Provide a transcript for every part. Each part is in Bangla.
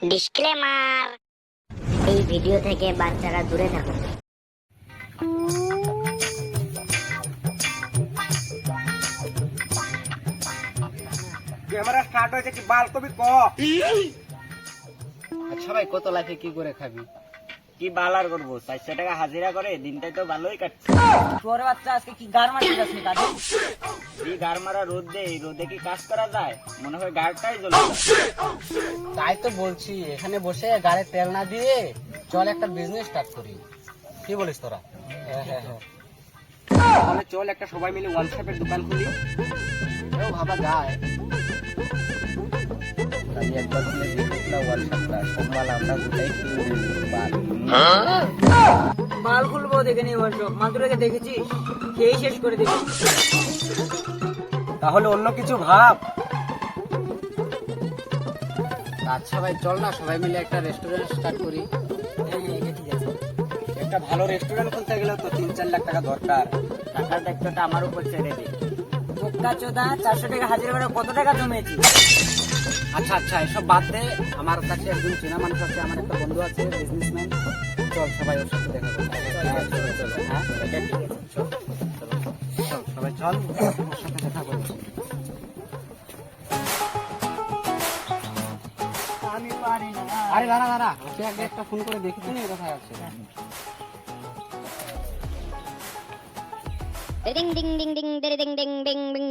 ডিসক্লেমার, এই ভিডিও থেকে বাচ্চারা দূরে থাকুন। ক্যামেরা স্টার্ট হয়েছে কি বাল কবি ক। আচ্ছা ভাই, কত লাখে কি করে খাবি? কি বাল আর করবো, 400 টাকা হাজিরা করে দিনটাই তো ভালোই কাটছে। তোর বাচ্চা আজকে কি গার মারতে যাচ্ছিস কাজে? এই গার মারা রোদে, এই রোদে কি কাজ করা যায়? মনে হয় গাড়টাই জ্বলে যায়। তাই তো বলছি, এখানে বসে গাড়ি তেল না দিয়ে চল একটা বিজনেস স্টার্ট করি। কি বলিস তোরা? হ্যাঁ, তাহলে চল একটা সবাই মিলে ওয়ান শপের দোকান খুলি। এও ভাবা যায়। আমি একবার খুলে দেখি না ওয়ান শপটা, সব মাল আমরা দুটাই কিনে নিই। মাল খুলবো দেখে নি ওয়ার্কশপ, মাল তোকে দেখেছিস, খেয়েই শেষ করে দিবি। তাহলে অন্য কিছু ভাব। আচ্ছা ভাই, চল না সবাই মিলে একটা রেস্টুরেন্ট স্টার্ট করি। হ্যাঁ, এটা ঠিক আছে। একটা ভালো রেস্টুরেন্ট খুলতে গেলে তো 3-4 লাখ টাকা দরকার। টাকার দায়িত্বটা আমার উপর ছেড়ে দে। বোকা চোদা, 400 টাকা হাজিরা করে কত টাকা জমেছি? আচ্ছা, এসব বাদ দে। আমার কাছে একজন চেনা মানুষ আছে, আমার একটা বন্ধু আছে বিজনেসম্যান। চল সবাই ওর সাথে দেখা করি। হ্যাঁ, এটা ঠিক আছে। চল সবাই চল ওর সাথে দেখা করি। আমি পারি না। আরে দাঁড়া, ওকে আগে একটা ফোন করে দেখি তো, কোথায় আছে। Ding ding ding ding ding ding ding ding ding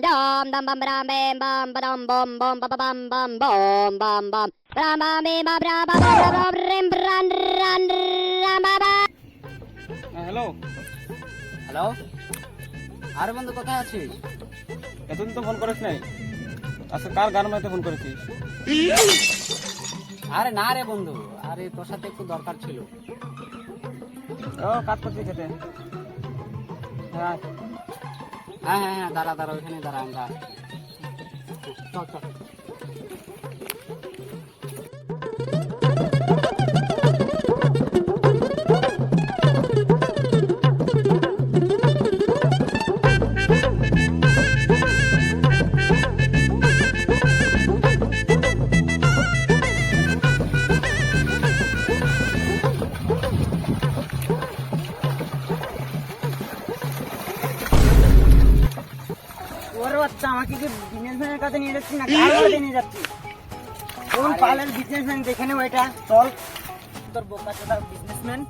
dam dam bam bam bam bam bam bam bam bam bam bam bam bam bam bam bam bam bam bam ram ran ran ram bam. Hello, hello, আরে বন্ধু কোথায় আছিস? এতদিন তো ফোন করিস নাই। আচ্ছা, কার গান মাইতে ফোন করেছিস? আরে না রে বন্ধু, আরে তোর সাথে একটু দরকার ছিল। ও কাজ করছিস খেতে? হ্যাঁ, হ্যাঁ, দাঁড়া ওইখানে দাঁড়া, আমরা আসছি। চল। ওর বাচ্চা, আমাকে কি বিজনেসম্যানের কাছে নিয়ে যাচ্ছিস না গার মারতে নিয়ে যাচ্ছিস? কোন পালের বিজনেসম্যান দেখে নেবো এটা। চল, তোর বোকা চোদা বিজনেসম্যান।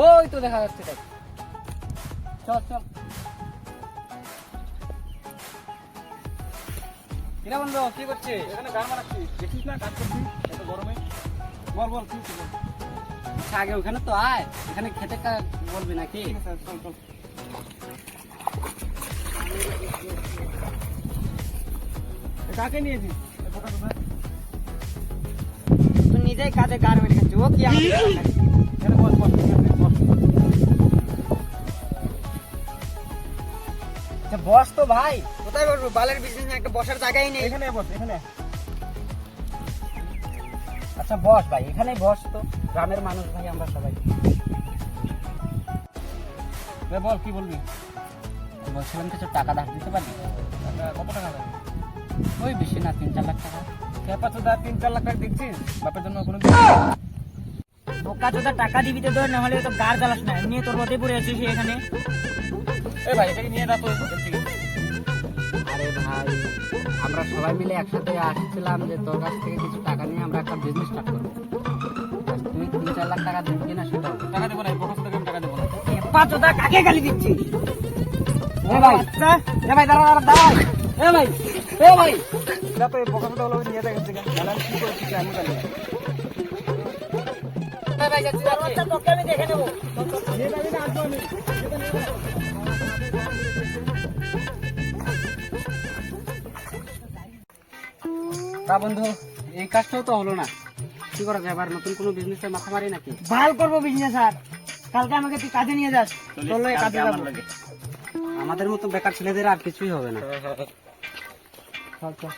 ওই তো দেখা যাচ্ছে, দেখ। চল। কিরা বন্ধু, কি করছিস? এখানে গান মারাচ্ছিস, দেখিস না কাজ করছিস এত গরমে? বল কি বল। আচ্ছা, আগে ওখানে তো আয়, এখানে খেতে বলবি নাকি? চল। কাকে নিয়েছিস? তুই নিজেই কাজে গার মেরে খাচ্ছিস, ও কি আমাকে বল। বস তো ভাই, কোথায় বসবো? বালের বিজনেস একটা বসার জায়গাই নেই। এখানে বস, এখানে। আচ্ছা বস ভাই, এখানে বস তো, গ্রামের মানুষ ভাই আমরা সবাই। বল কি বলবি? বলছিলাম কিছু টাকা ধার দিতে পারবি? কত টাকা লাগবে? ওই বেশি না, 3-4 লাখ টাকা। ব্যাপার তো 3-4 লাখ টাকা দেখছিস, বাপের জন্য কোনো বোকা চোদা, টাকা দিবি তো ধর, না হলে তো গার জ্বালাস না। এমনি তোর মধ্যে পড়ে আছিস এখানে। ভাই এটাকে নিয়ে যা তো এখান থেকে। আরে ভাই, আমরা সবাই মিলে একসাথে আসছিলাম যে তোর কাছ থেকে কিছু টাকা নিয়ে আমরা একটা বিজনেস স্টার্ট করবো। তুই 3-4 লাখ টাকা দিবি কিনা সেটা বল। টাকা দেবো না, এই প্রকাশ থেকে আমি টাকা দেবো না। বোকা চোদা, কাকে গালি দিচ্ছিস? ভাই, আচ্ছা, ভাই দাঁড়া। ভাই যা তো এই প্রকাশটা হলো নিয়ে যা এখান থেকে। নাহলে আমি কি করছিস আমি জানি না। আচ্ছা, তোকে আমি দেখে নেবো। নিয়ে যাবি না, আসবো আমি। তা বন্ধু, এই কাজটাও তো হলো না, কি করা যায়? আবার নতুন কোনো বিজনেসে মাথা মারি নাকি? ভাল করবো বিজনেস। আর কালকে আমাকে তুই কাজে নিয়ে যাস, চলো এই কাজে যাবো। আমাদের মতো বেকার ছেলেদের আর কিছুই হবে না। চল।